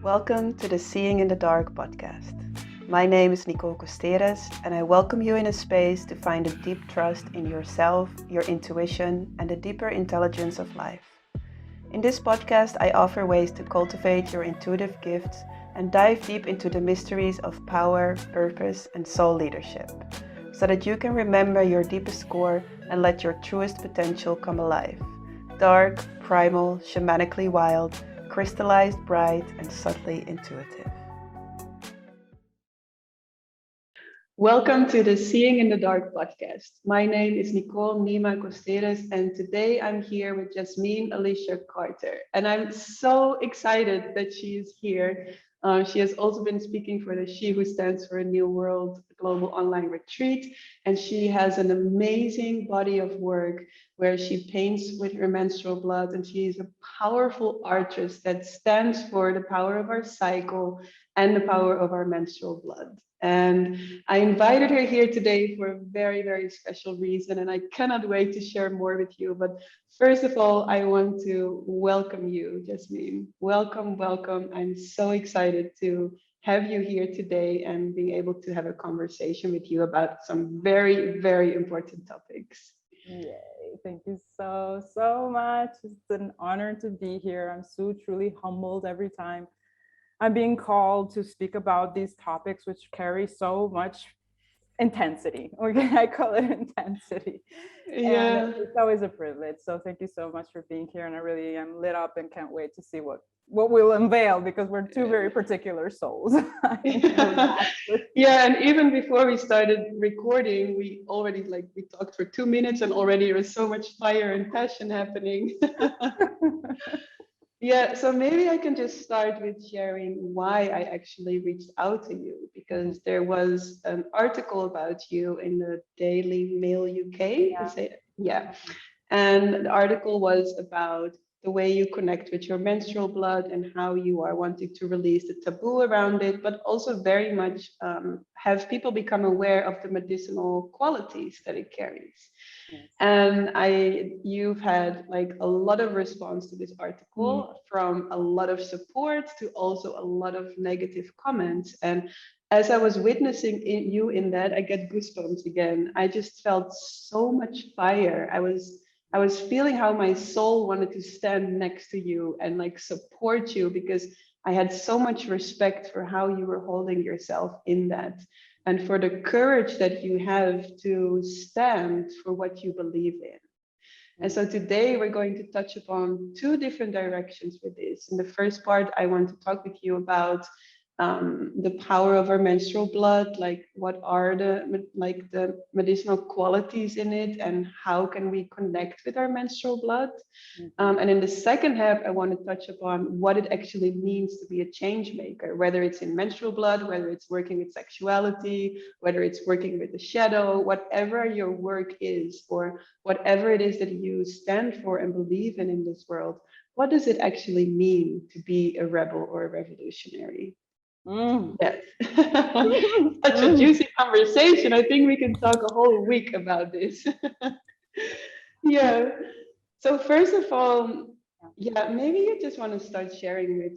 Welcome to the Seeing in the Dark podcast. My name is Nicole, and I welcome you in a space to find a deep trust in yourself, your intuition, and the deeper intelligence of life. In this podcast, I offer ways to cultivate your intuitive gifts and dive deep into the mysteries of power, purpose, and soul leadership, so that you can remember your deepest core and let your truest potential come alive. Dark, primal, shamanically wild, crystallized, bright, and subtly intuitive. Welcome to the Seeing in the Dark podcast. My name is Nicole Nima Costeres, and today I'm here with Jasmine Alicia Carter. And I'm so excited that she is here. She has also been speaking for the She Who Stands for a New World Global Online Retreat, and she has an amazing body of work where she paints with her menstrual blood, and she is a powerful artist that stands for the power of our cycle and the power of our menstrual blood. And I invited her here today for a very, very special reason, and I cannot wait to share more with you. But first of all, I want to welcome you, Jasmine. Welcome, welcome. I'm so excited to have you here today and being able to have a conversation with you about some very, very important topics. Yay, thank you so much. It's an honor to be here. I'm so truly humbled every time I'm being called to speak about these topics, which carry so much intensity. Okay, I call it intensity. Yeah. And it's always a privilege. So thank you so much for being here. And I really am lit up and can't wait to see what we'll unveil, because we're two very particular souls. Yeah, and even before we started recording, we talked for 2 minutes and already there was so much fire and passion happening. Yeah, so maybe I can just start with sharing why I actually reached out to you, because there was an article about you in the Daily Mail UK. Yeah. And the article was about the way you connect with your menstrual blood and how you are wanting to release the taboo around it, but also very much have people become aware of the medicinal qualities that it carries. And you've had like a lot of response to this article, from a lot of support to also a lot of negative comments. And as I was witnessing you in that, I get goosebumps again. I just felt so much fire. I was feeling how my soul wanted to stand next to you and like support you, because I had so much respect for how you were holding yourself in that, and for the courage that you have to stand for what you believe in. And so today we're going to touch upon two different directions with this. In the first part, I want to talk with you about the power of our menstrual blood, like what are the medicinal qualities in it, and how can we connect with our menstrual blood. And in the second half, I want to touch upon what it actually means to be a change maker, whether it's in menstrual blood, whether it's working with sexuality, whether it's working with the shadow, whatever your work is, or whatever it is that you stand for and believe in this world. What does it actually mean to be a rebel or a revolutionary? Yes. Such a juicy conversation. I think we can talk a whole week about this. Yeah. So first of all, yeah, maybe you just want to start sharing with,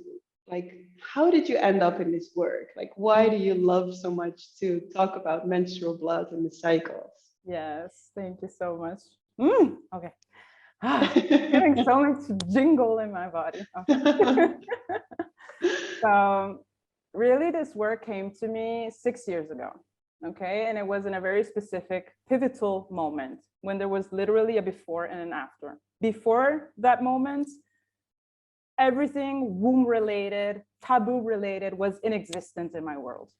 like, how did you end up in this work? Like, why do you love so much to talk about menstrual blood and the cycles? Yes, thank you so much. Okay. Getting so much jingle in my body. Okay. So really, this work came to me 6 years ago. Okay. And it was in a very specific, pivotal moment when there was literally a before and an after. Before that moment, everything womb related, taboo related was in existence in my world.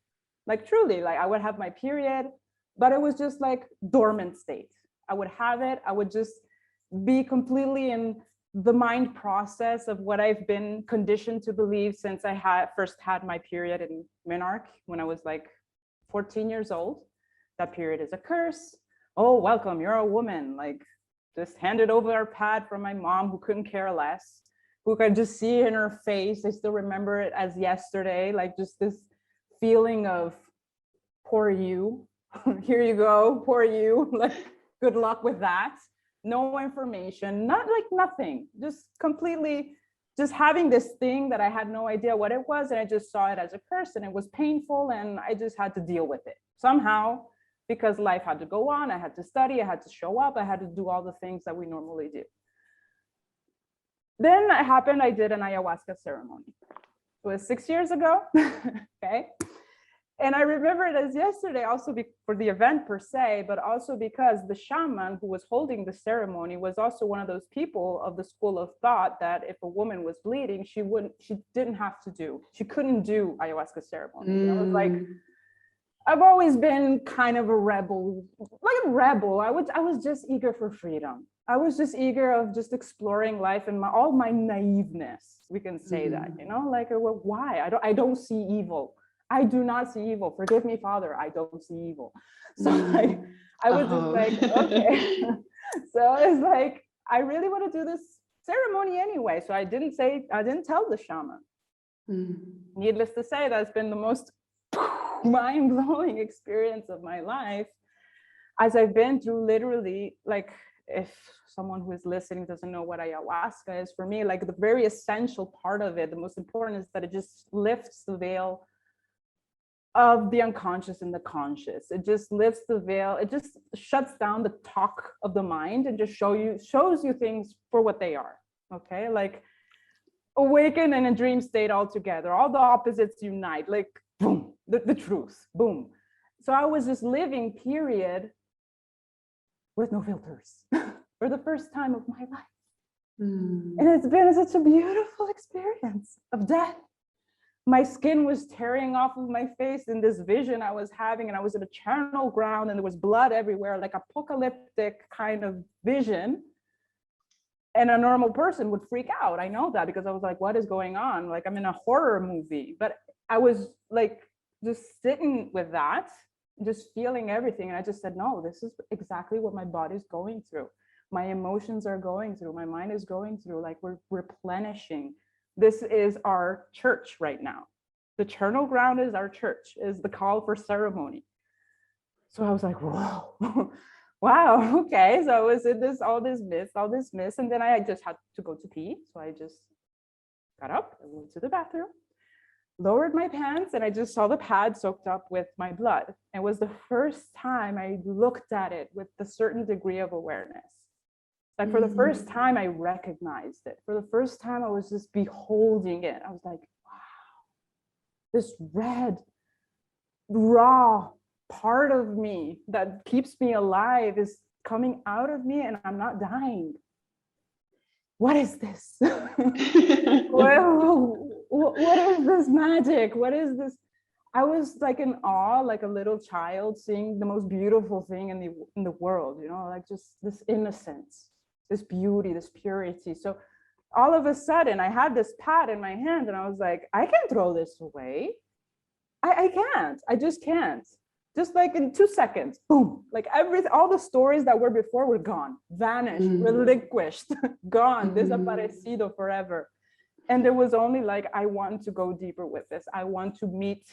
Like truly, like I would have my period, but it was just like dormant state. I would have it. I would just be completely in the mind process of what I've been conditioned to believe since I first had my period in Menarche when I was like 14 years old. That period is a curse. Oh, welcome, you're a woman. Like just handed over our pad from my mom, who couldn't care less, who could just see in her face. I still remember it as yesterday, like just this feeling of poor you. Here you go, poor you. Like good luck with that. No information, not like nothing, just completely just having this thing that I had no idea what it was, and I just saw it as a curse, and it was painful, and I just had to deal with it somehow, because life had to go on. I had to study, I had to show up, I had to do all the things that we normally do. Then it happened, I did an ayahuasca ceremony. It was 6 years ago. Okay. And I remember it as yesterday, also for the event per se, but also because the shaman who was holding the ceremony was also one of those people of the school of thought that if a woman was bleeding, she couldn't do ayahuasca ceremony. And I was like, I've always been kind of a rebel, I was just eager for freedom. I was just eager of just exploring life and all my naiveness. We can say that, like, well, why? I don't see evil. I do not see evil. Forgive me, Father. I don't see evil. So like, I was just like, okay. So it's like, I really want to do this ceremony anyway. So I didn't tell the shaman. Needless to say, that's been the most mind-blowing experience of my life, as I've been through literally, like, if someone who is listening doesn't know what ayahuasca is, for me, like the very essential part of it, the most important, is that it just lifts the veil of the unconscious and the conscious. It just lifts the veil. It just shuts down the talk of the mind and just shows you things for what they are. Okay, like awaken and a dream state all together. All the opposites unite. Like boom, the truth. Boom. So I was just living, period, with no filters for the first time of my life. And it's been such a beautiful experience of death. My skin was tearing off of my face in this vision I was having, and I was in a charnel ground, and there was blood everywhere, like apocalyptic kind of vision. And a normal person would freak out. I know that, because I was like, what is going on? Like, I'm in a horror movie. But I was like just sitting with that, just feeling everything. And I just said, no, this is exactly what my body's going through. My emotions are going through. My mind is going through. Like, we're replenishing. This is our church right now. The charnel ground is our church, is the call for ceremony. So I was like, whoa, wow, okay. So I was in all this mist. And then I just had to go to pee. So I just got up and went to the bathroom, lowered my pants, and I just saw the pad soaked up with my blood. It was the first time I looked at it with a certain degree of awareness. Like, for the first time, I recognized it. For the first time, I was just beholding it. I was like, wow, this red, raw part of me that keeps me alive is coming out of me, and I'm not dying. What is this? What is this magic? What is this? I was like in awe, like a little child seeing the most beautiful thing in the world, like just this innocence, this beauty, this purity. So all of a sudden I had this pad in my hand, and I was like, I can't throw this away. I can't. I just can't. Just like in 2 seconds, boom, like all the stories that were before were gone, vanished, relinquished, gone, desaparecido forever. And there was only like, I want to go deeper with this. I want to meet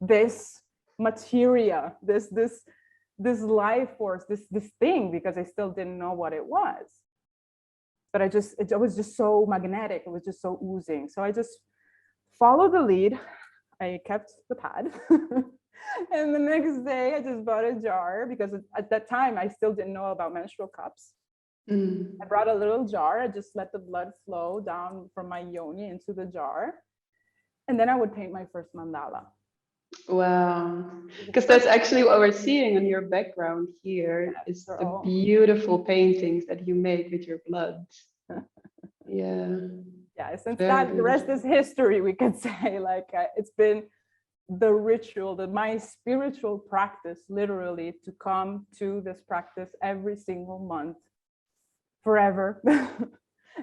this materia, this life force, this thing, because I still didn't know what it was. But it was just so magnetic. It was just so oozing. So I just followed the lead. I kept the pad. And the next day I just bought a jar, because at that time I still didn't know about menstrual cups. I brought a little jar. I just let the blood flow down from my yoni into the jar. And then I would paint my first mandala. Wow. Because that's actually what we're seeing in your background here, is the beautiful paintings that you make with your blood. Yeah. Yeah, since that, the rest is history, we could say. Like, it's been the ritual, my spiritual practice, literally, to come to this practice every single month forever.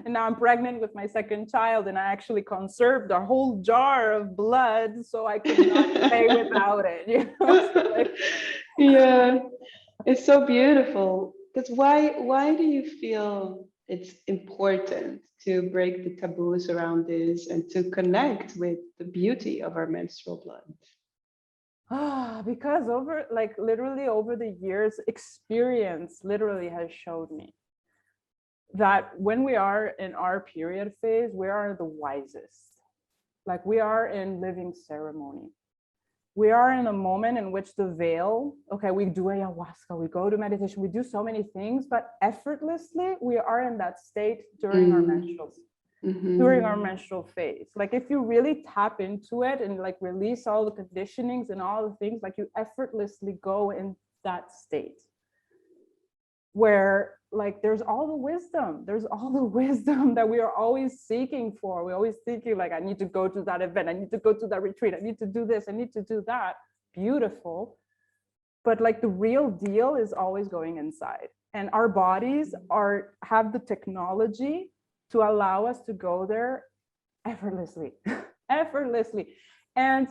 And now I'm pregnant with my second child, and I actually conserved a whole jar of blood so I could not stay without it. So like, yeah, it's so beautiful. Because why do you feel it's important to break the taboos around this and to connect with the beauty of our menstrual blood? Because literally over the years, experience literally has showed me that when we are in our period phase, we are the wisest. Like we are in living ceremony. We are in a moment in which the veil, okay, we do ayahuasca, we go to meditation, we do so many things, but effortlessly, we are in that state during our menstruals, during our menstrual phase. Like if you really tap into it and like release all the conditionings and all the things, like you effortlessly go in that state where like there's all the wisdom that we are always seeking for. We're always thinking like, I need to go to that event, I need to go to that retreat, I need to do this, I need to do that. Beautiful. But like the real deal is always going inside, and our bodies have the technology to allow us to go there effortlessly. Effortlessly. And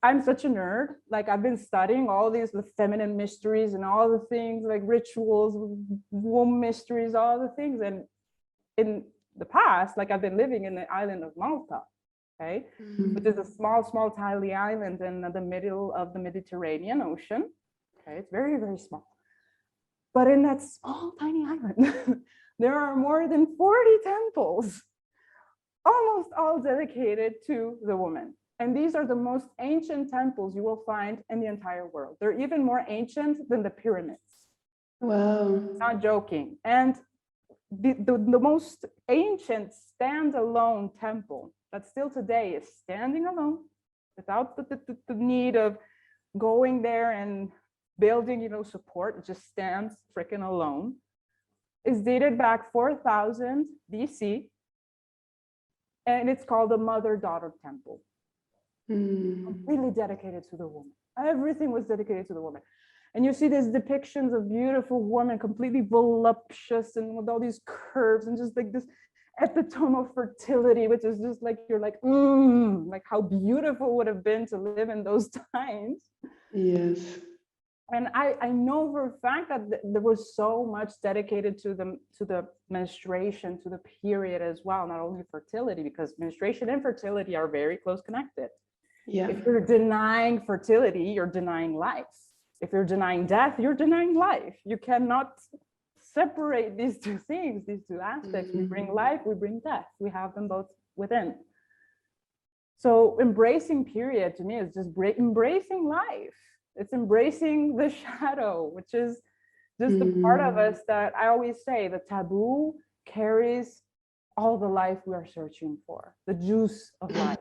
I'm such a nerd. Like I've been studying all these the feminine mysteries and all the things like rituals, womb mysteries, all the things. And in the past, like I've been living in the island of Malta, okay, which is a small, tiny island in the middle of the Mediterranean Ocean. Okay, it's very, very small. But in that small, tiny island, there are more than 40 temples, almost all dedicated to the woman. And these are the most ancient temples you will find in the entire world. They're even more ancient than the pyramids. Wow. Not joking. And the most ancient standalone temple that still today is standing alone without the need of going there and building, support, it just stands freaking alone, is dated back 4000 BC. And it's called the Mother-Daughter Temple. Completely dedicated to the woman. Everything was dedicated to the woman. And you see these depictions of beautiful women, completely voluptuous and with all these curves and just like this epitome of fertility, which is just like, you're like, like how beautiful would have been to live in those times. Yes. And I know for a fact that there was so much dedicated to the menstruation, to the period as well, not only fertility, because menstruation and fertility are very close connected. Yeah. If you're denying fertility, you're denying life. If you're denying death, you're denying life. You cannot separate these two things, these two aspects. We bring life, we bring death. We have them both within. So embracing period to me is just embracing life. It's embracing the shadow, which is just the part of us that I always say the taboo carries all the life we are searching for, the juice of life.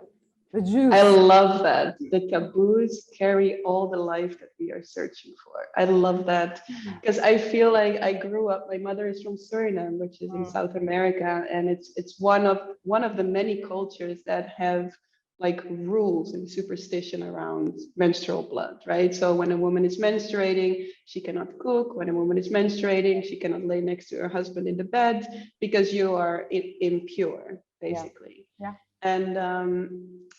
The juice. I love that. The taboos carry all the life that we are searching for. I love that because I feel like I grew up. My mother is from Suriname, which is in South America, and it's one of the many cultures that have like rules and superstition around menstrual blood, right? So when a woman is menstruating, she cannot cook. When a woman is menstruating, she cannot lay next to her husband in the bed because you are impure, basically. Yeah. And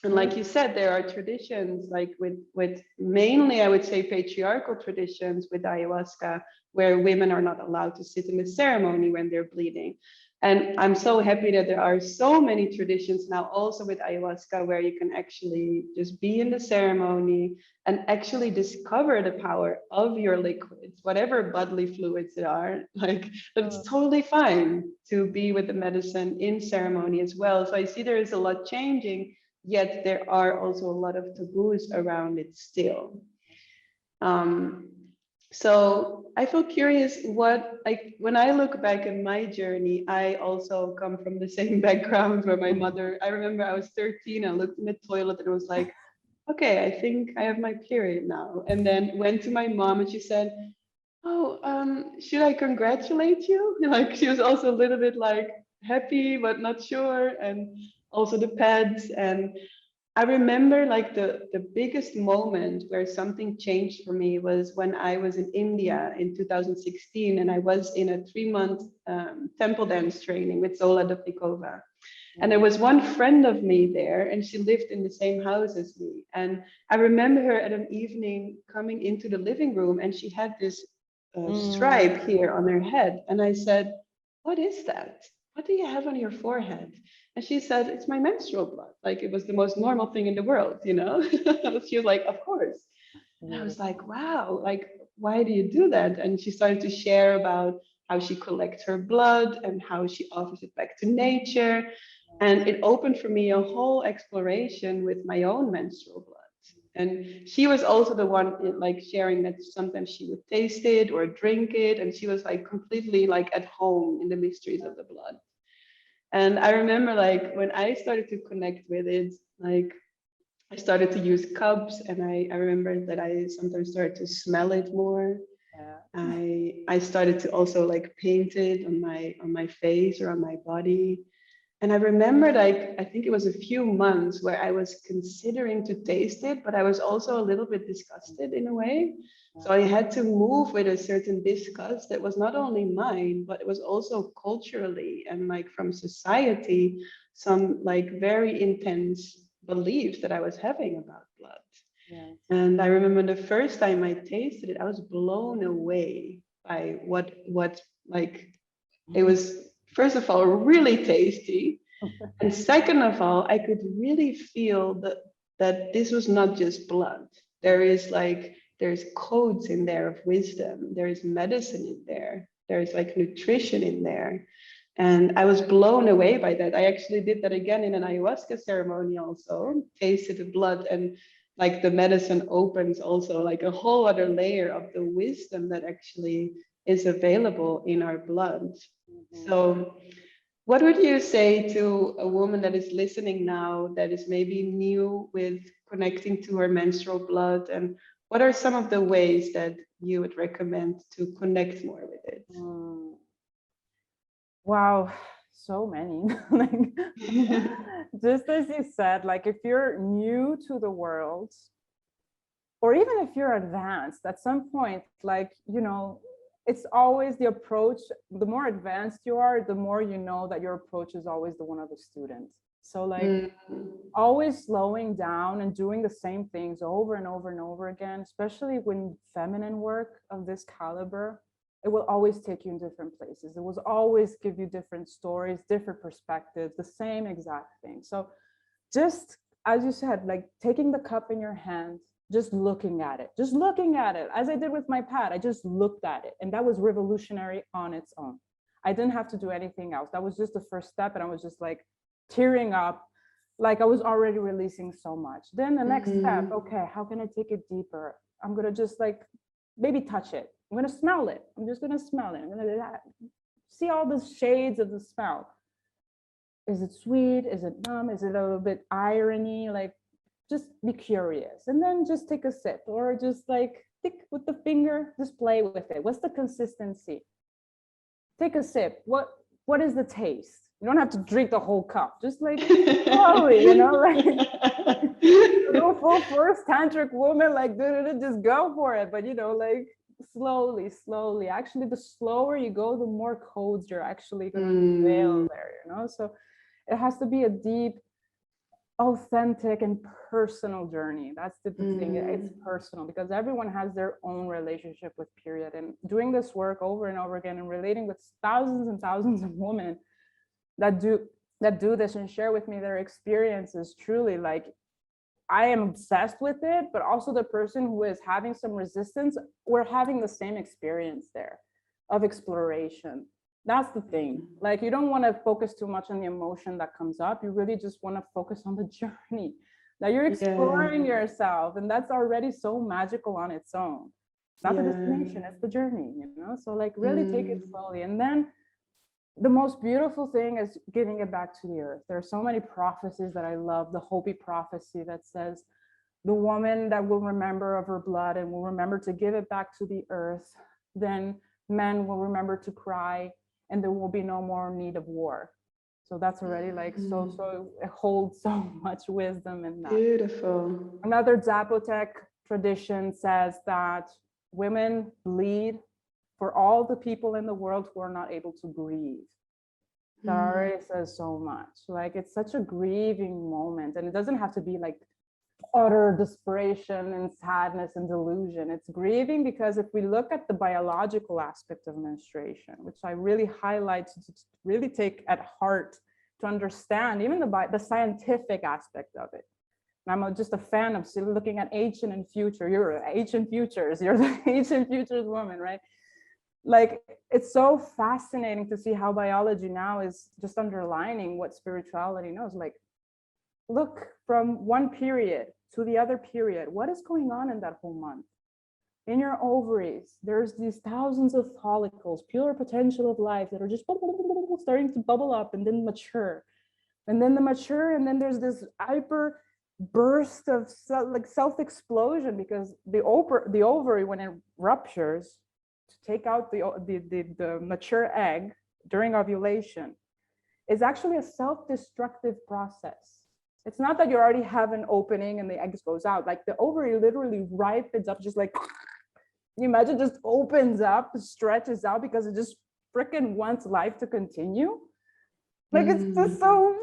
like you said, there are traditions like with mainly, I would say, patriarchal traditions with ayahuasca, where women are not allowed to sit in the ceremony when they're bleeding. And I'm so happy that there are so many traditions now also with ayahuasca where you can actually just be in the ceremony and actually discover the power of your liquids, whatever bodily fluids there are. Like it's totally fine to be with the medicine in ceremony as well. So I see there is a lot changing, yet there are also a lot of taboos around it still. So I feel curious when I look back in my journey, I also come from the same background where my mother, I remember I was 13, I looked in the toilet and was like, okay, I think I have my period now. And then went to my mom and she said, oh, should I congratulate you? Like she was also a little bit like happy, but not sure. And also the pads. And I remember like the biggest moment where something changed for me was when I was in India in 2016, and I was in a 3-month temple dance training with Zola Dubnikova. And there was one friend of me there, and she lived in the same house as me. And I remember her at an evening coming into the living room, and she had this stripe here on her head. And I said, what is that? What do you have on your forehead? And she said, it's my menstrual blood. Like it was the most normal thing in the world, you know? She was like, of course. And I was like, wow, like, why do you do that? And she started to share about how she collects her blood and how she offers it back to nature. And it opened for me a whole exploration with my own menstrual blood. And she was also the one like sharing that sometimes she would taste it or drink it, and she was like completely like at home in the mysteries of the blood. And I remember like when I started to connect with it, like I started to use cups, and I remember that I sometimes started to smell it more. Yeah. I started to also like paint it on my face or on my body. And I remember like I think it was a few months where I was considering to taste it, but I was also a little bit disgusted in a way. So I had to move with a certain disgust that was not only mine, but it was also culturally and like from society, some like very intense beliefs that I was having about blood. Yes. And I remember the first time I tasted it, I was blown away by what like it was, first of all, really tasty. And second of all, I could really feel that this was not just blood. There is like, there's codes in there of wisdom. There is medicine in there. There's like nutrition in there. And I was blown away by that. I actually did that again in an ayahuasca ceremony also, tasted the blood, and like the medicine opens also like a whole other layer of the wisdom that actually is available in our blood. So what would you say to a woman that is listening now that is maybe new with connecting to her menstrual blood? And what are some of the ways that you would recommend to connect more with it? Wow, so many. Like, just as you said, like if you're new to the world, or even if you're advanced, at some point, like, you know, it's always the approach. The more advanced you are, the more you know that your approach is always the one of a student. So like always slowing down and doing the same things over and over and over again, especially when feminine work of this caliber, it will always take you in different places. It will always give you different stories, different perspectives, the same exact thing. So just as you said, like taking the cup in your hand, just looking at it, as I did with my pad. I just looked at it, and that was revolutionary on its own. I didn't have to do anything else. That was just the first step, and I was just like tearing up, like I was already releasing so much. Then the next step, okay, how can I take it deeper? I'm gonna just like maybe touch it. I'm gonna smell it. I'm just gonna smell it. I'm gonna see all the shades of the smell. Is it sweet? Is it numb? Is it a little bit irony? Like, just be curious, and then just take a sip, or just like stick with the finger, just play with it. What's the consistency? Take a sip. What is the taste? You don't have to drink the whole cup. Just like slowly, you know, like go full force tantric woman, like just go for it. But you know, like slowly. Actually, the slower you go, the more codes you're actually gonna unveil there, you know. So it has to be a deep, authentic and personal journey. That's the thing. It's personal because everyone has their own relationship with period. And doing this work over and over again and relating with thousands and thousands of women that do this and share with me their experiences, truly, like, I am obsessed with it. But also the person who is having some resistance, we're having the same experience there of exploration. That's the thing. Like, you don't want to focus too much on the emotion that comes up. You really just want to focus on the journey that you're exploring yourself. And that's already so magical on its own. It's not the destination, it's the journey, you know? So like really take it slowly. And then the most beautiful thing is giving it back to the earth. There are so many prophecies that I love. The Hopi prophecy that says the woman that will remember of her blood and will remember to give it back to the earth, then men will remember to cry, and there will be no more need of war. So that's already like so it holds so much wisdom in that. Beautiful. Another Zapotec tradition says that women bleed for all the people in the world who are not able to grieve. That already says so much. Like, it's such a grieving moment, and it doesn't have to be like utter desperation and sadness and delusion. It's grieving because if we look at the biological aspect of menstruation, which I really highlight to really take at heart to understand even the scientific aspect of it. And I'm just a fan of looking at ancient and future. You're ancient futures. You're the ancient futures woman, right? Like, it's so fascinating to see how biology now is just underlining what spirituality knows. Like, look from one period to the other period, what is going on in that whole month? In your ovaries, there's these thousands of follicles, pure potential of life that are just starting to bubble up and then mature. And then and then there's this hyper burst of self-explosion, because the ovary, when it ruptures to take out the mature egg during ovulation, is actually a self-destructive process. It's not that you already have an opening and the egg goes out. Like, the ovary literally ripens up, just like, you imagine, just opens up, stretches out, because it just freaking wants life to continue. Like, it's just so,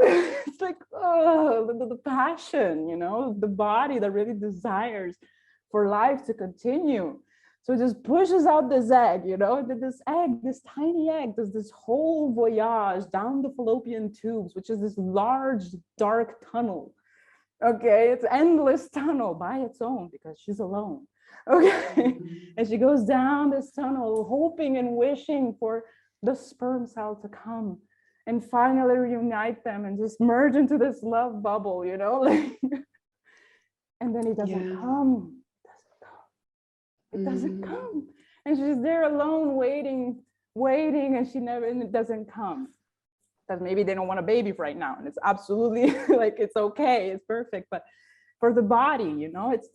it's like, oh, the passion, you know, the body that really desires for life to continue. So it just pushes out this egg, you know, this egg, this tiny egg, does this whole voyage down the fallopian tubes, which is this large, dark tunnel. Okay, it's endless tunnel by its own, because she's alone. Okay, and she goes down this tunnel, hoping and wishing for the sperm cell to come and finally reunite them and just merge into this love bubble, you know, like, and then it doesn't come. It doesn't come. And she's there alone, waiting, and it doesn't come. Because maybe they don't want a baby right now. And it's absolutely like, it's okay, it's perfect. But for the body, you know, it's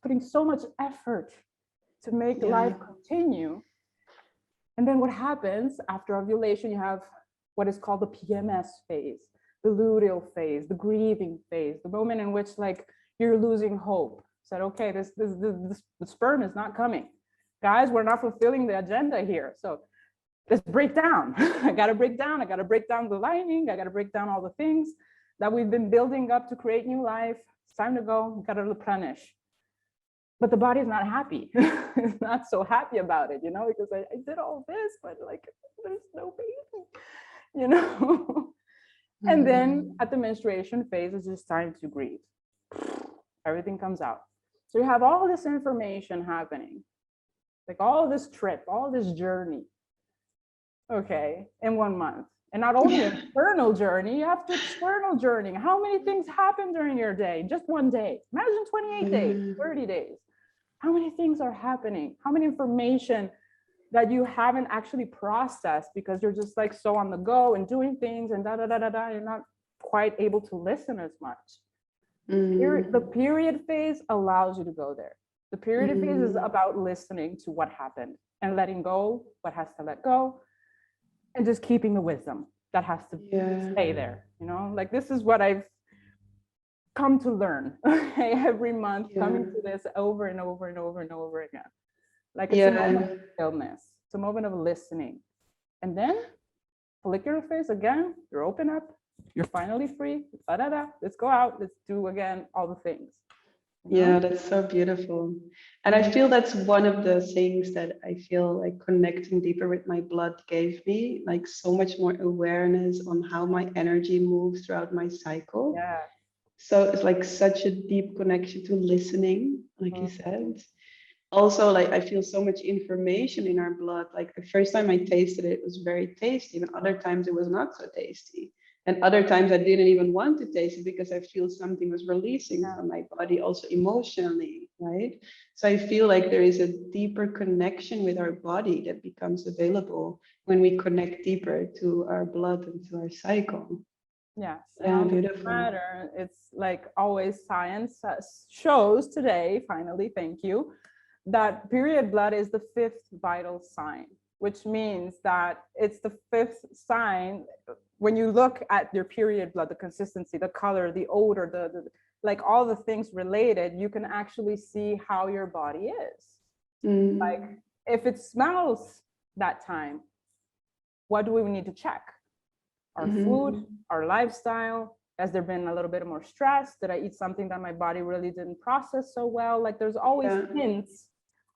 putting so much effort to make life continue. And then what happens after ovulation? You have what is called the PMS phase, the luteal phase, the grieving phase, the moment in which, like, you're losing hope. Said, okay, the sperm is not coming. Guys, we're not fulfilling the agenda here. So let's break down. I gotta break down the lining. I gotta break down all the things that we've been building up to create new life. It's time to go, gotta replenish. But the body's not happy. It's not so happy about it, you know, because I did all this, but like, there's no baby, you know. And then at the menstruation phase, it's just time to grieve. Everything comes out. So you have all this information happening, like all this trip, all this journey, okay, in 1 month. And not only an internal journey, you have to external journey. How many things happen during your day? Just one day. Imagine 28 days, 30 days. How many things are happening? How many information that you haven't actually processed because you're just like so on the go and doing things and you're not quite able to listen as much. The period phase allows you to go there. The period phase is about listening to what happened and letting go what has to let go, and just keeping the wisdom that has to stay there. You know, like, this is what I've come to learn every month, coming to this over and over and over and over again. Like, it's a moment of stillness. It's a moment of listening. And then follicular phase, again, you're open up. You're finally free. Let's go out. Let's do again all the things. Yeah, that's so beautiful. And I feel that's one of the things that I feel like connecting deeper with my blood gave me, like, so much more awareness on how my energy moves throughout my cycle. Yeah. So it's like such a deep connection to listening, like you said. Also, like, I feel so much information in our blood. Like, the first time I tasted it, it was very tasty, and other times it was not so tasty. And other times I didn't even want to taste it because I feel something was releasing from my body, also emotionally, right? So I feel like there is a deeper connection with our body that becomes available when we connect deeper to our blood and to our cycle. Yes. Yeah, beautiful. Matter, it's like always, science shows today, finally, thank you, that period blood is the 5th vital sign, which means that it's the 5th sign. When you look at your period blood, the consistency, the color, the odor, the like all the things related, you can actually see how your body is. Like, if it smells that time, what do we need to check? Our food, our lifestyle. Has there been a little bit more stress? Did I eat something that my body really didn't process so well? Like, there's always hints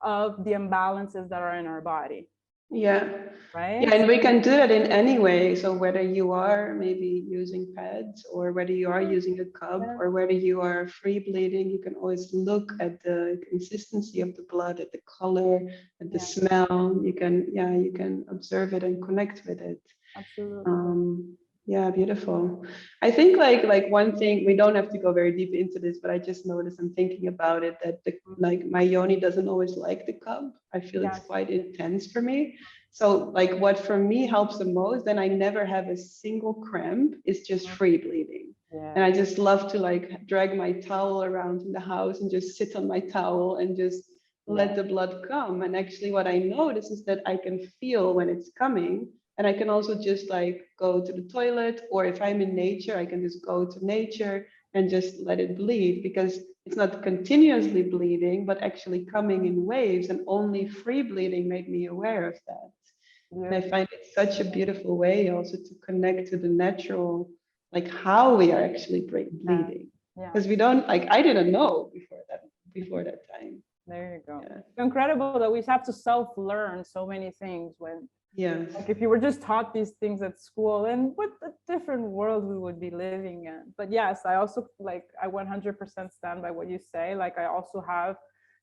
of the imbalances that are in our body. Yeah. right? Yeah, and we can do that in any way. So whether you are maybe using pads or whether you are using a cup Yeah, or whether you are free bleeding, you can always look at the consistency of the blood, at the color, at the yeah, smell. You can, yeah, you can observe it and connect with it. absolutely. Um, yeah, beautiful. I think like one thing, we don't have to go very deep into this, but I just noticed I'm thinking about it that the like my yoni doesn't always like the cup. I feel it's Yes. quite intense for me. So like what for me helps the most, then I never have a single cramp, is just free bleeding. And Yeah. I just love to like drag my towel around in the house and just sit on my towel and just Yeah. let the blood come. And actually what I notice is that I can feel when it's coming, and I can also just like go to the toilet, or if I'm in nature, I can just go to nature and just let it bleed, because it's not continuously bleeding, but actually coming in waves. And only free bleeding made me aware of that. And I Beautiful. find it such a beautiful way also to connect to the natural, like how we are actually Yeah. bleeding. Yeah. Because we don't, like, I didn't know before that time. There you go. Yeah. It's incredible that we have to self-learn so many things when, Yes. like, if you were just taught these things at school, and what a different world we would be living in. But yes, I also like, I 100% stand by what you say. Like, I also have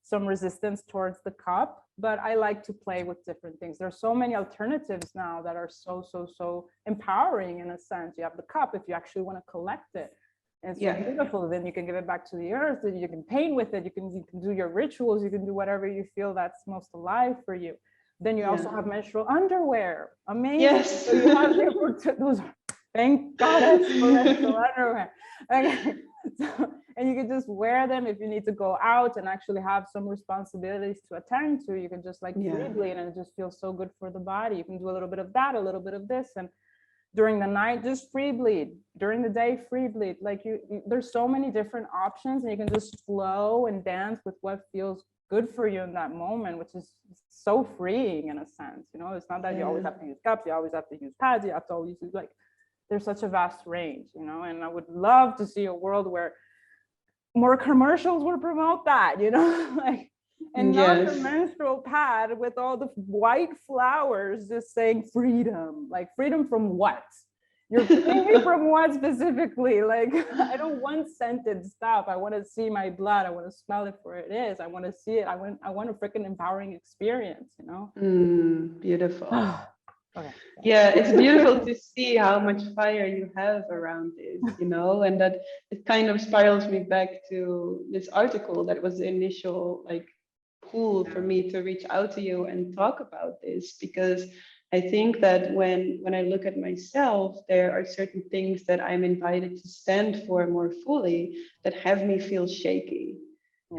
some resistance towards the cup, but I like to play with different things. There's so many alternatives now that are so empowering in a sense. You have the cup if you actually want to collect it. And it's so Yeah. beautiful. Then you can give it back to the earth, and you can paint with it. You can do your rituals. You can do whatever you feel that's most alive for you. Then you also Yeah. have menstrual underwear. Amazing. Yes. So you have those. Thank goddess for menstrual underwear. Okay. So, and you can just wear them if you need to go out and actually have some responsibilities to attend to. You can just like Yeah. free bleed, and it just feels so good for the body. You can do a little bit of that, a little bit of this, and during the night just free bleed, during the day free bleed. Like there's so many different options, and you can just flow and dance with what feels good for you in that moment, which is so freeing in a sense. It's not that you always have to use cups, you always have to use pads, you have to always use, like, there's such a vast range. And I would love to see a world where more commercials would promote that, like, and not the Yes. menstrual pad with all the white flowers just saying freedom. Like, freedom from what? You're freeing me from what specifically? Like, I don't want scented stuff. I want to see my blood. I want to smell it for it is. I want to see it. I want a freaking empowering experience, Beautiful. Okay. Yeah, it's beautiful to see how much fire you have around this, and that it kind of spirals me back to this article that was the initial like pull for me to reach out to you and talk about this, because I think that when I look at myself, there are certain things that I'm invited to stand for more fully that have me feel shaky.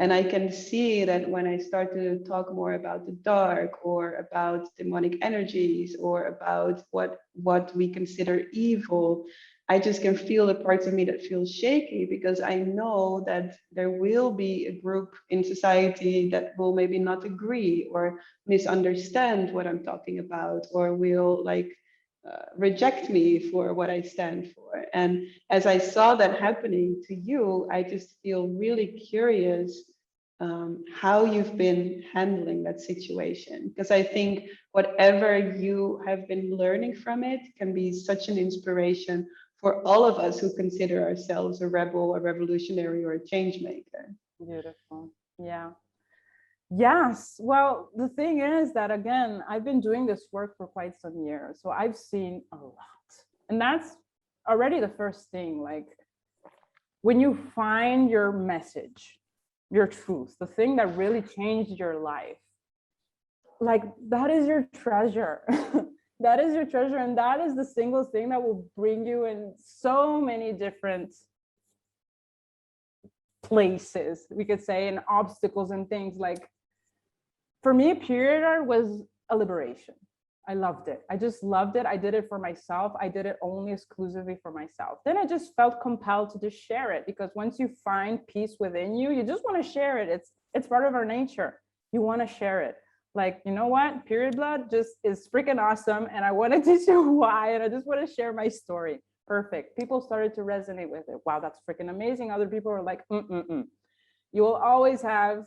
And Yeah. I can see that when I start to talk more about the dark, or about demonic energies, or about what we consider evil, I just can feel the parts of me that feel shaky, because I know that there will be a group in society that will maybe not agree or misunderstand what I'm talking about, or will like reject me for what I stand for. And as I saw that happening to you, I just feel really curious how you've been handling that situation. Because I think whatever you have been learning from it can be such an inspiration for all of us who consider ourselves a rebel, a revolutionary, or a change maker. Beautiful. Yeah. Yes. Well, the thing is that, again, I've been doing this work for quite some years. So I've seen a lot. And that's already the first thing. Like, when you find your message, your truth, the thing that really changed your life, like, that is your treasure. That is your treasure. And that is the single thing that will bring you in so many different places, we could say, and obstacles and things. Like, for me, period art was a liberation. I loved it. I just loved it. I did it for myself. I did it only exclusively for myself. Then I just felt compelled to just share it, because once you find peace within you, you just want to share it. It's part of our nature. You want to share it. Like, you know what? Period blood just is freaking awesome. And I want to teach you why. And I just want to share my story. Perfect. People started to resonate with it. Wow, that's freaking amazing. Other people are like, You will always have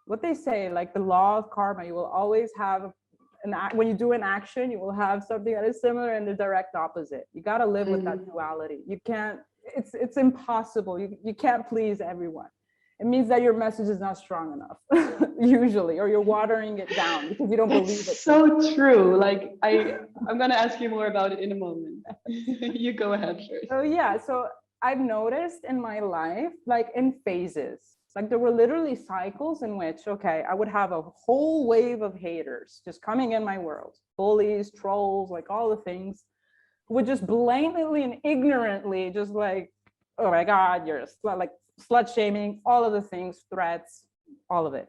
what they say, like the law of karma. You will always have when you do an action, you will have something that is similar and the direct opposite. You got to live with that duality. You can't, it's impossible. You can't please everyone. It means that your message is not strong enough, usually, or you're watering it down because you don't believe it. So true. Like I'm gonna ask you more about it in a moment. You go ahead first. So yeah, so I've noticed in my life, like in phases, like there were literally cycles in which, okay, I would have a whole wave of haters just coming in my world, bullies, trolls, like all the things, would just blatantly and ignorantly just like, oh my God, you're a slut, like slut shaming, all of the things, threats, all of it.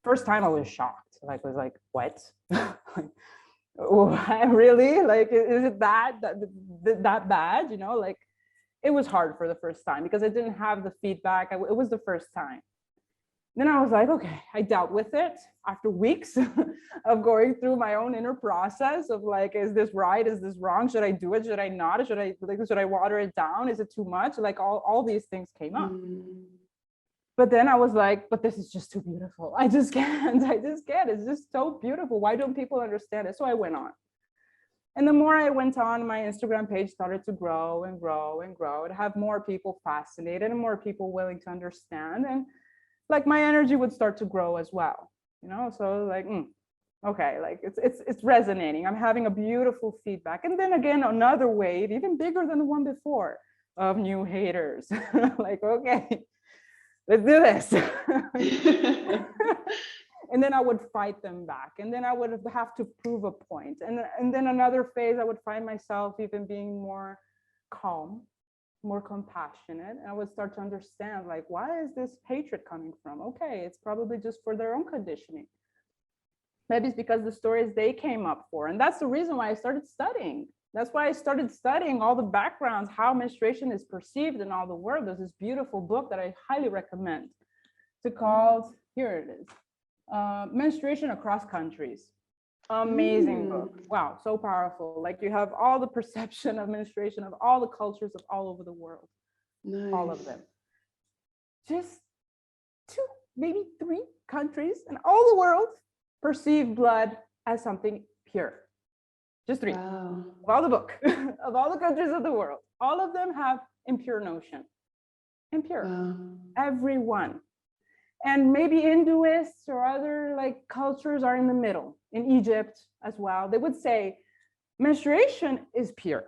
First time I was shocked. Like, was like, what? Like, what? Really? Like, is it that bad? You know, like, it was hard for the first time because I didn't have the feedback. It was the first time. Then I was like, okay, I dealt with it after weeks of going through my own inner process of like, is this right? Is this wrong? Should I do it? Should I not? Should I water it down? Is it too much? Like all these things came up. But then I was like, but this is just too beautiful. I just can't. It's just so beautiful. Why don't people understand it? So I went on. And the more I went on, my Instagram page started to grow and grow and grow and have more people fascinated and more people willing to understand. And like my energy would start to grow as well, you know? So like, okay, like it's resonating. I'm having a beautiful feedback. And then again, another wave, even bigger than the one before, of new haters. Like, okay, let's do this. And then I would fight them back. And then I would have to prove a point. And then another phase, I would find myself even being more calm, more compassionate. And I would start to understand, like, why is this hatred coming from? Okay, it's probably just for their own conditioning. Maybe it's because the stories they came up for. And that's the reason why I started studying. That's why I started studying all the backgrounds, how menstruation is perceived in all the world. There's this beautiful book that I highly recommend. It's called, here it is, Menstruation Across Countries. Amazing book. Wow, so powerful. Like you have all the perception of menstruation of all the cultures of all over the world. Nice. All of them. Just 2, maybe 3 countries in all the world perceive blood as something pure. Just 3. Wow. Of all the book, of all the countries of the world, all of them have impure notion. Impure. Wow. Everyone. And maybe Hinduists or other like cultures are in the middle. In Egypt as well, they would say menstruation is pure.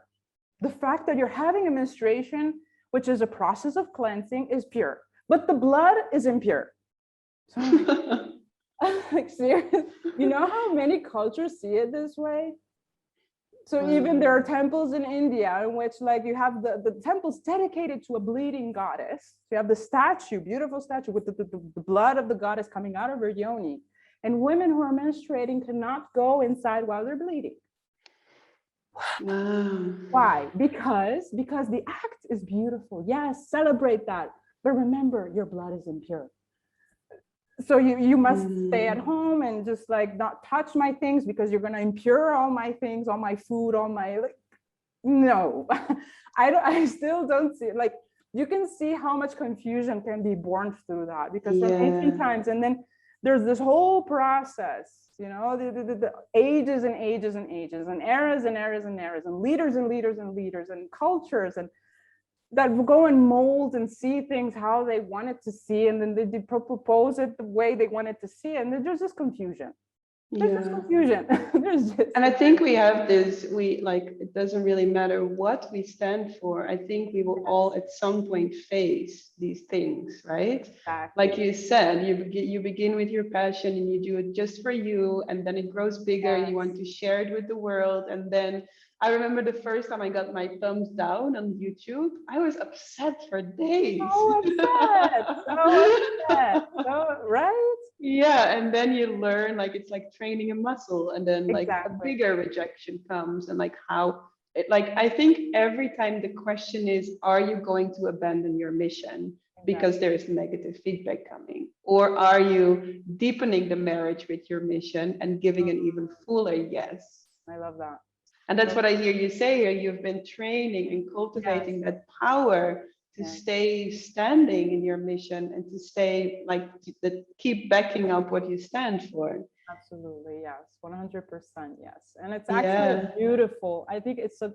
The fact that you're having a menstruation, which is a process of cleansing, is pure, but the blood is impure. So I'm like, serious? You know how many cultures see it this way? So even there are temples in India in which like you have the temples dedicated to a bleeding goddess. You have the statue, beautiful statue with the blood of the goddess coming out of her yoni. And women who are menstruating cannot go inside while they're bleeding. Wow. Why? Because the act is beautiful. Yes, celebrate that. But remember, your blood is impure. So you must stay at home and just like not touch my things because you're going to impure all my things, all my food, all my, like, no, I still don't see it. Like you can see how much confusion can be born through that because from ancient times, and then there's this whole process, you know, the ages and ages and ages and eras and eras and eras and leaders and leaders and leaders and cultures and that will go and mold and see things how they wanted to see, and then they propose it the way they wanted to see it, and then there's just confusion. There's just confusion. And I think we have this, it doesn't really matter what we stand for. I think we will all at some point face these things, right? Exactly. Like you said, you begin with your passion and you do it just for you, and then it grows bigger. Yes. You want to share it with the world, and then I remember the first time I got my thumbs down on YouTube, I was upset for days. So upset. So, right? Yeah, and then you learn, like, it's like training a muscle, and then like a bigger rejection comes, and like how, I think every time the question is, are you going to abandon your mission because there is negative feedback coming? Or are you deepening the marriage with your mission and giving an even fuller yes? I love that. And that's what I hear you say here. You've been training and cultivating that power stay standing in your mission and to stay like keep backing up what you stand for. Absolutely, yes, 100%, yes. And it's actually Yeah. a beautiful, I think it's the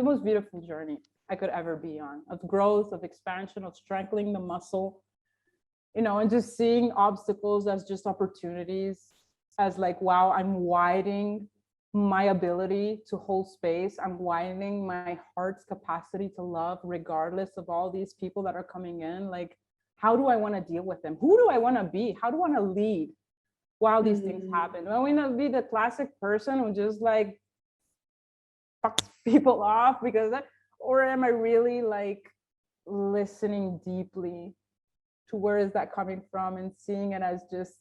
most beautiful journey I could ever be on, of growth, of expansion, of strengthening the muscle, you know, and just seeing obstacles as just opportunities, as like, wow, I'm widening my ability to hold space. I'm widening my heart's capacity to love, regardless of all these people that are coming in. Like, how do I want to deal with them? Who do I want to be? How do I want to lead while these things happen? Do I want to be the classic person who just like fucks people off because that, or am I really like listening deeply to where is that coming from and seeing it as just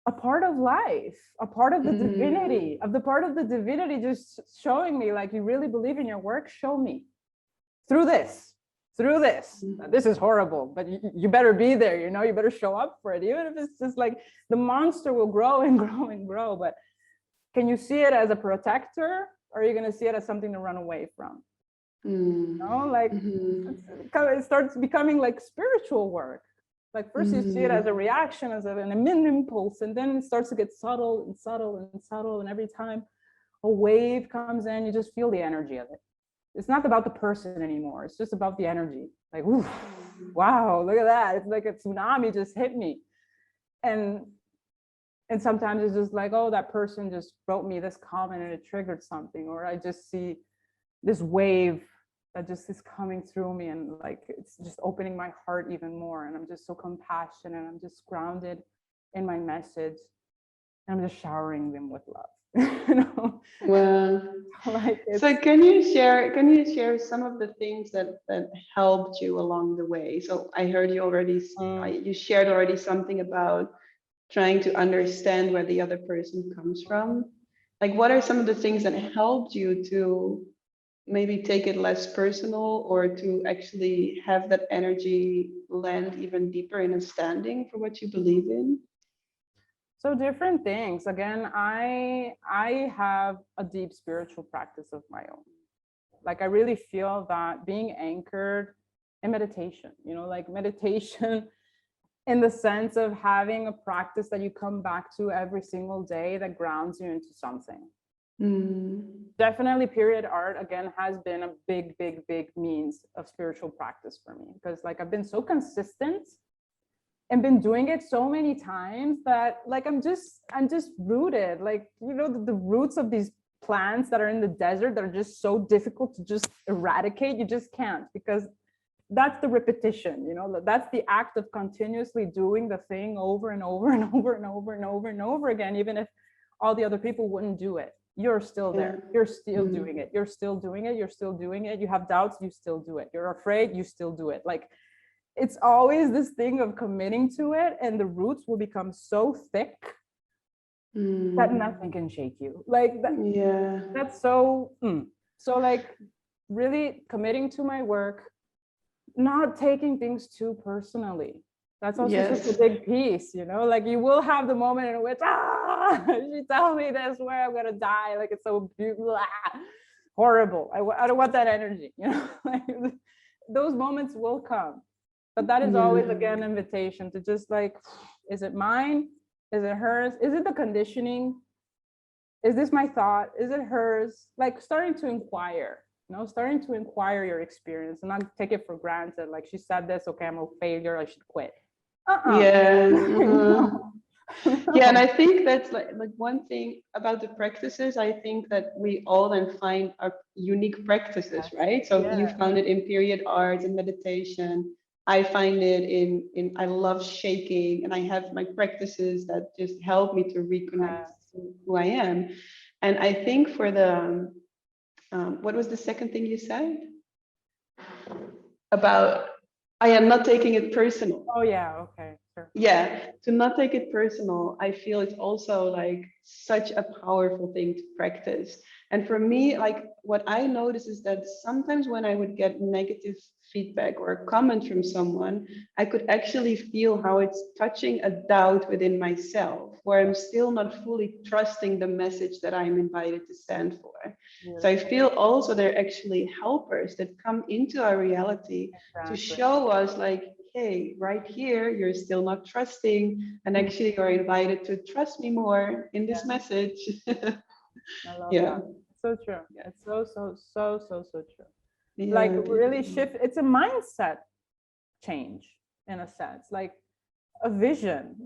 a part of life, a part of the divinity, of the part of the divinity, just showing me like, you really believe in your work, show me through this. This is horrible, but you better be there, you know, you better show up for it, even if it's just like the monster will grow and grow and grow. But can you see it as a protector, or are you going to see it as something to run away from? You know, like it starts becoming like spiritual work. Like first you see it as a reaction, as an impulse, and then it starts to get subtle and subtle and subtle. And every time a wave comes in, you just feel the energy of it. It's not about the person anymore. It's just about the energy. Like, ooh, wow, look at that. It's like a tsunami just hit me. And sometimes it's just like, oh, that person just wrote me this comment and it triggered something. Or I just see this wave that just is coming through me, and like it's just opening my heart even more, and I'm just so compassionate, and I'm just grounded in my message, and I'm just showering them with love. You know? Well, like so can you share some of the things that helped you along the way? So I heard you already you shared already something about trying to understand where the other person comes from. Like, what are some of the things that helped you to maybe take it less personal, or to actually have that energy land even deeper in a standing for what you believe in? So different things. Again, I have a deep spiritual practice of my own. Like I really feel that being anchored in meditation, you know, like meditation in the sense of having a practice that you come back to every single day that grounds you into something. Definitely period art, again, has been a big means of spiritual practice for me, because like I've been so consistent and been doing it so many times that like I'm just rooted, like, you know, the roots of these plants that are in the desert that are just so difficult to just eradicate. You just can't, because that's the repetition, you know, that's the act of continuously doing the thing over and over and over and over and over and over again. Even if all the other people wouldn't do it, you're still there. You're still doing it. You're still doing it. You're still doing it. You have doubts, you still do it. You're afraid, you still do it. Like it's always this thing of committing to it, and the roots will become so thick that nothing can shake you. Like that, that's so so like really committing to my work, not taking things too personally. That's also such a big piece, you know, like you will have the moment in which she told me this, where I'm gonna die, like it's so beautiful, horrible. I don't want that energy, you know. Like, those moments will come, but that is always again an invitation to just like, is it mine? Is it hers? Is it the conditioning? Is this my thought? Is it hers? Like starting to inquire, you know, starting to inquire your experience and not take it for granted. Like she said this, okay, I'm a failure, I should quit. Yeah, and I think that's like one thing about the practices. I think that we all then find our unique practices, right? So you found it in period art and meditation. I find it in I love shaking, and I have my practices that just help me to reconnect to who I am. And I think for the what was the second thing you said? About I am not taking it personal. Oh yeah, okay. Yeah, to not take it personal, I feel it's also like such a powerful thing to practice. And for me, like what I notice is that sometimes when I would get negative feedback or a comment from someone, I could actually feel how it's touching a doubt within myself, where I'm still not fully trusting the message that I'm invited to stand for. So I feel also they're actually helpers that come into our reality to show us like, hey, right here, you're still not trusting. And actually, you're invited to trust me more in this message. I love Yeah. that. So true. It's so true. Yeah, Like really shift. It's a mindset change in a sense, like a vision.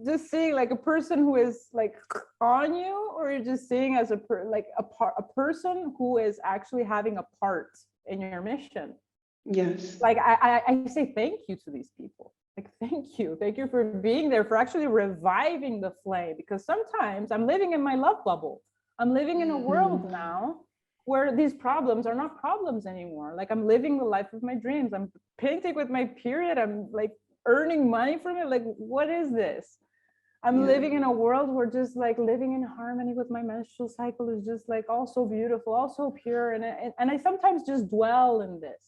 Just seeing like a person who is like on you, or you're just seeing as a person who is actually having a part in your mission. Yes. Like I say thank you to these people. Like thank you for being there, for actually reviving the flame. Because sometimes I'm living in my love bubble. I'm living in a world now where these problems are not problems anymore. Like I'm living the life of my dreams. I'm painting with my period. I'm like earning money from it. Like what is this? I'm living in a world where just like living in harmony with my menstrual cycle is just like all so beautiful, all so pure. And I sometimes just dwell in this.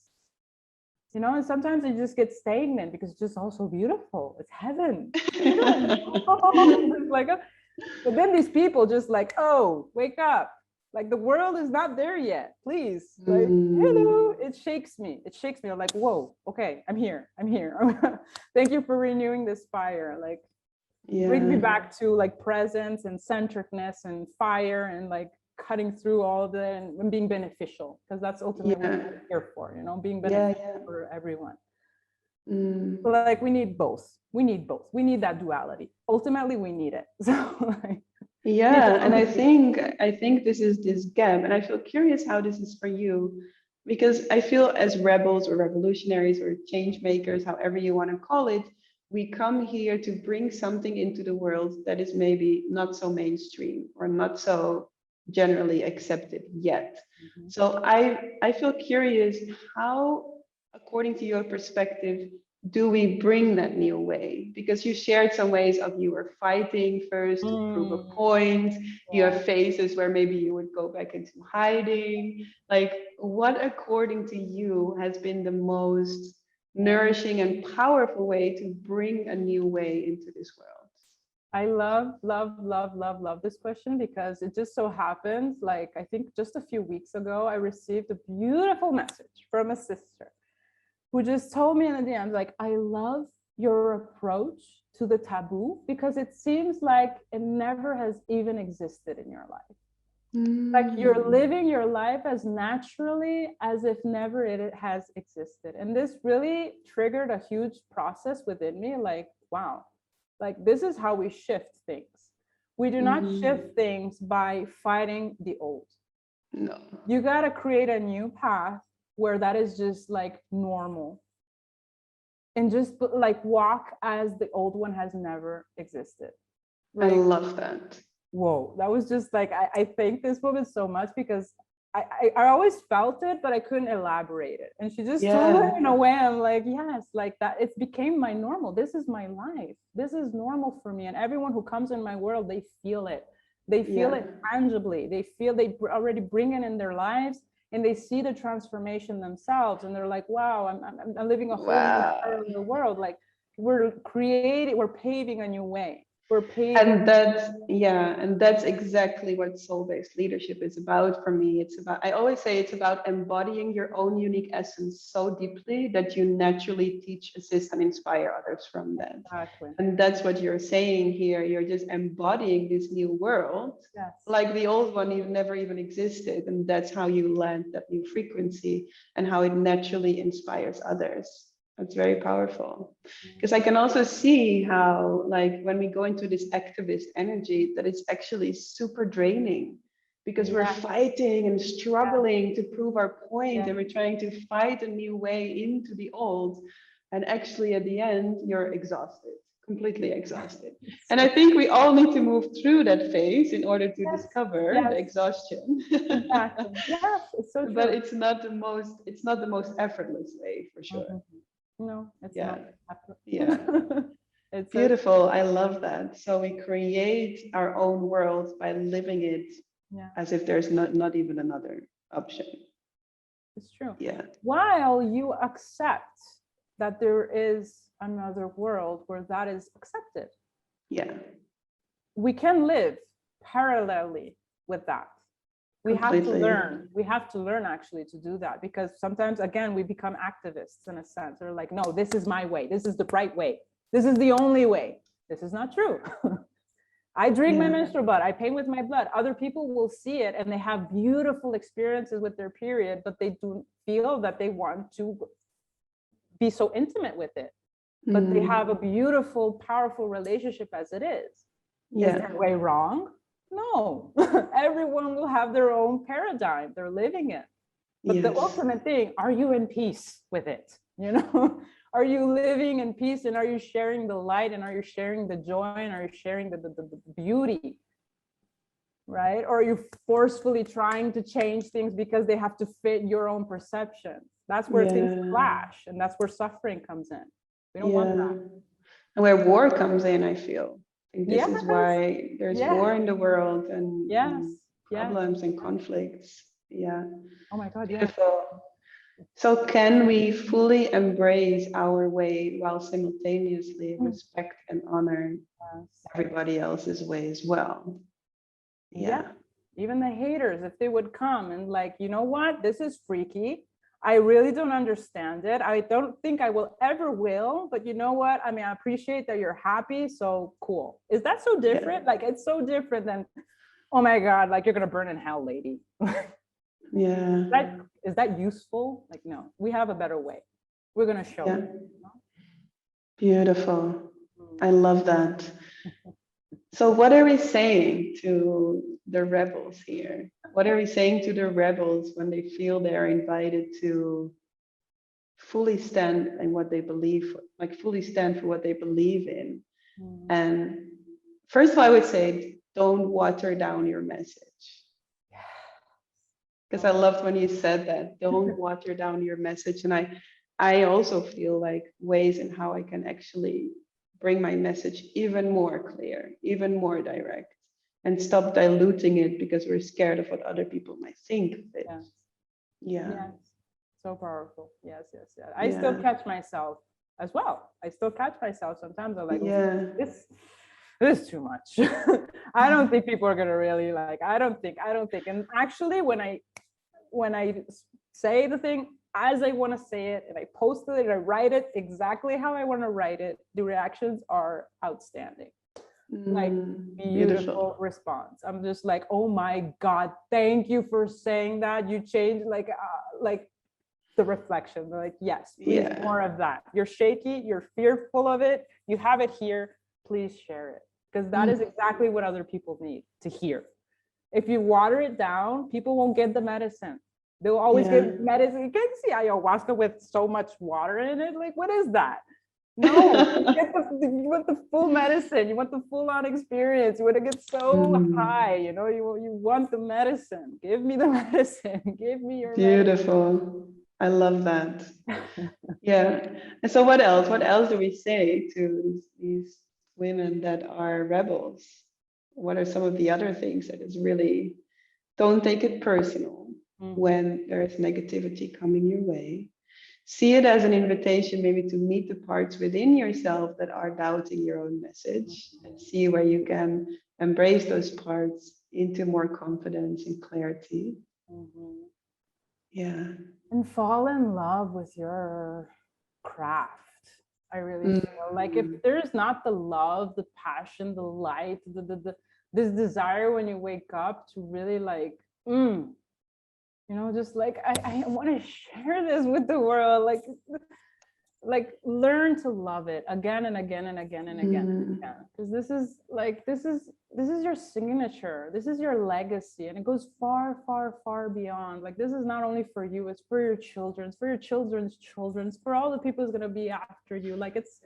You know, and sometimes it just gets stagnant because it's just all so beautiful. It's heaven. It's like, but then these people just like, oh, wake up. Like the world is not there yet. Please. Like, hello. It shakes me. It shakes me. I'm like, whoa, okay, I'm here. I'm here. Thank you for renewing this fire. Like, bring me back to like presence and centeredness and fire and like cutting through all of it and being beneficial, because that's ultimately what we're here for, you know, being beneficial for everyone. But like we need both. We need both. We need that duality. Ultimately, we need it. So like, and I think this is this gap, and I feel curious how this is for you, because I feel as rebels or revolutionaries or change makers, however you want to call it, we come here to bring something into the world that is maybe not so mainstream or not so generally accepted yet. So I feel curious, how, according to your perspective, do we bring that new way? Because you shared some ways of you were fighting first to prove a point. You have phases where maybe you would go back into hiding. Like, what, according to you, has been the most nourishing and powerful way to bring a new way into this world? I love this question, because it just so happens, like, I think just a few weeks ago, I received a beautiful message from a sister who just told me in the DMs, like, I love your approach to the taboo, because it seems like it never has even existed in your life. Like you're living your life as naturally as if never it has existed. And this really triggered a huge process within me. Like, wow, like this is how we shift things. We do not shift things by fighting the old. No. You got to create a new path where that is just like normal, and just like walk as the old one has never existed. Like, I love that. Whoa, that was just like, I thank this woman so much, because I always felt it, but I couldn't elaborate it. And she just told it in a way, I'm like, yes, like that, it became my normal. This is my life. This is normal for me. And everyone who comes in my world, they feel it. They feel it tangibly. They feel they already bring it in their lives, and they see the transformation themselves. And they're like, wow, I'm living a whole new world. Like we're paving a new way. And that's exactly what soul-based leadership is about for me. It's about, I always say, it's about embodying your own unique essence so deeply that you naturally teach, assist, and inspire others from that. Exactly. And that's what you're saying here. You're just embodying this new world, like the old one never even existed. And that's how you land that new frequency and how it naturally inspires others. That's very powerful, because I can also see how, like, when we go into this activist energy, that it's actually super draining, because we're fighting and struggling to prove our point, and we're trying to fight a new way into the old. And actually, at the end, you're exhausted, completely exhausted. And I think we all need to move through that phase in order to discover the exhaustion. Exactly. Yes, it's so true. But it's not the most effortless way, for sure. No, it's Yeah. not. Yeah. Beautiful. I love that. So we create our own world by living it as if there's not even another option. It's true. Yeah. While you accept that there is another world where that is accepted. Yeah. We can live parallelly with that. We have to learn. We have to learn actually to do that, because sometimes, again, we become activists in a sense. They're like, no, this is my way. This is the right way. This is the only way. This is not true. I drink my menstrual blood. I pain with my blood. Other people will see it and they have beautiful experiences with their period, but they do feel that they want to be so intimate with it. But they have a beautiful, powerful relationship as it is. Is that way wrong? No. Everyone will have their own paradigm. They're living it. But the ultimate thing, are you in peace with it? You know, are you living in peace, and are you sharing the light, and are you sharing the joy, and are you sharing the beauty, right? Or are you forcefully trying to change things because they have to fit your own perception? That's where things clash, and that's where suffering comes in. We don't want that. And where war comes in, I feel. I think this is why there's war in the world, and problems and conflicts. Yeah. Oh my God, beautiful. So can we fully embrace our way while simultaneously respect and honor everybody else's way as well? Yeah. Even the haters, if they would come and like, you know what, this is freaky. I really don't understand it. I don't think I will ever will, but you know what? I mean, I appreciate that you're happy. So cool. Is that so different? Like, it's so different than, oh my God, like you're going to burn in hell, lady. Is that useful? Like, no, we have a better way. We're going to show it. Beautiful. I love that. So what are we saying to the rebels here? What are we saying to the rebels when they feel they're invited to fully stand in what they believe, like fully stand for what they believe in? And first of all, I would say, don't water down your message. Because I loved when you said that, don't water down your message. And I also feel like ways in how I can actually bring my message even more clear, even more direct, and stop diluting it because we're scared of what other people might think of it. Yes. So powerful. Yes. I still catch myself as well. I still catch myself sometimes. I'm like, this is too much. I don't think people are gonna really like, I don't think. And actually when I say the thing as I want to say it, and I post it and I write it exactly how I want to write it, the reactions are outstanding. Like beautiful response. I'm just like, oh my God, thank you for saying that. You changed like the reflection. They're like, yes, please, more of that. You're shaky, you're fearful of it, you have it here, please share it. Because that is exactly what other people need to hear. If you water it down, people won't get the medicine. They'll always get medicine. You can't see ayahuasca with so much water in it. Like, what is that? No, you want the full medicine. You want the full-on experience. You want to get so high. You know, you want the medicine. Give me the medicine. Give me your beautiful. Medicine. I love that. And so what else? What else do we say to these women that are rebels? What are some of the other things that is really, don't take it personal when there's negativity coming your way? See it as an invitation maybe to meet the parts within yourself that are doubting your own message, and see where you can embrace those parts into more confidence and clarity. And fall in love with your craft. I really feel like if there's not the love, the passion, the light, this desire when you wake up to really like, you know, just like I want to share this with the world, like learn to love it again and again and again and again. Because this is your signature, this is your legacy, and it goes far, far, far beyond. Like, this is not only for you, it's for your children, it's for your children's children, it's for all the people who's going to be after you. Like, it's,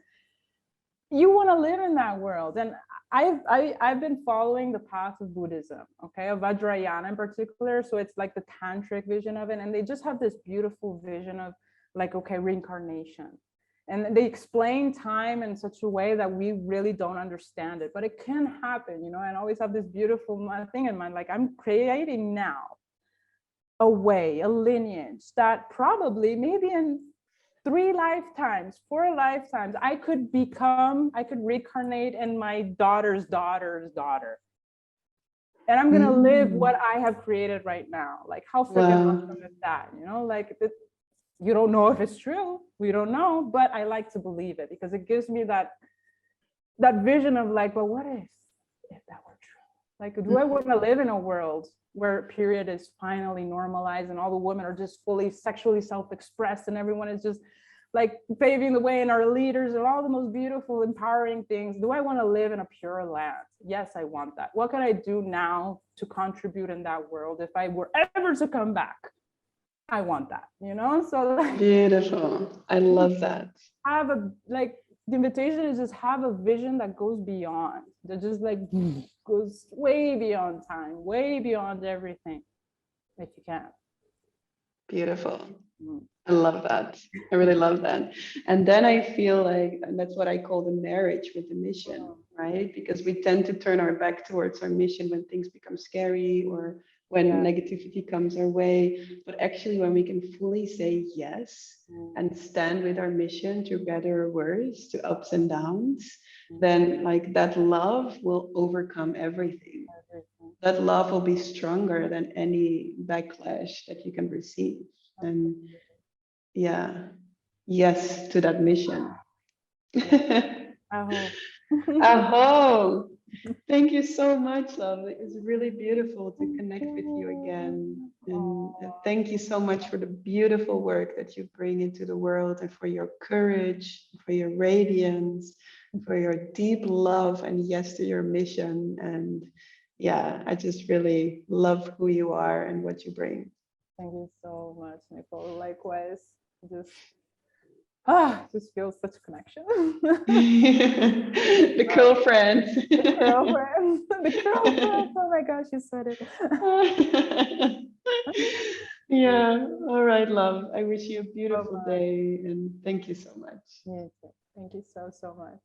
you want to live in that world. And I've been following the path of Buddhism, okay, of Vajrayana in particular. So it's like the tantric vision of it, and they just have this beautiful vision of like, okay, reincarnation. And they explain time in such a way that we really don't understand it, but it can happen, you know. And I always have this beautiful thing in mind, like I'm creating now a way, a lineage that probably maybe in 3 lifetimes, 4 lifetimes, I could reincarnate in my daughter's daughter's daughter. And I'm gonna live what I have created right now. Like how freaking awesome is that? You know, like you don't know if it's true. We don't know, but I like to believe it because it gives me that vision of like, well, what if that were true? Like, do I want to live in a world where period is finally normalized and all the women are just fully sexually self-expressed and everyone is just like paving the way and our leaders and all the most beautiful, empowering things? Do I want to live in a pure land? Yes, I want that. What can I do now to contribute in that world if I were ever to come back? I want that, you know? So like, beautiful. I love that. have a like the invitation is just have a vision that goes beyond, that just like goes way beyond time, way beyond everything, if you can. Beautiful. I love that. I really love that. And then I feel like, and that's what I call the marriage with the mission, right? Because we tend to turn our back towards our mission when things become scary or when negativity comes our way. But actually, when we can fully say yes and stand with our mission through better or worse, to ups and downs, then like that love will overcome everything. That love will be stronger than any backlash that you can receive. And yeah, yes to that mission. Aho. Aho. Thank you so much, love. It was really beautiful to connect with you again. And thank you so much for the beautiful work that you bring into the world and for your courage, for your radiance, for your deep love and yes to your mission. And yeah, I just really love who you are and what you bring. Thank you so much, Nicole. Likewise, just feels such a connection. The girlfriend. The girlfriend. The girlfriend. Oh my gosh, you said it. Yeah. All right, love. I wish you a beautiful day and thank you so much. Yeah, thank you so much.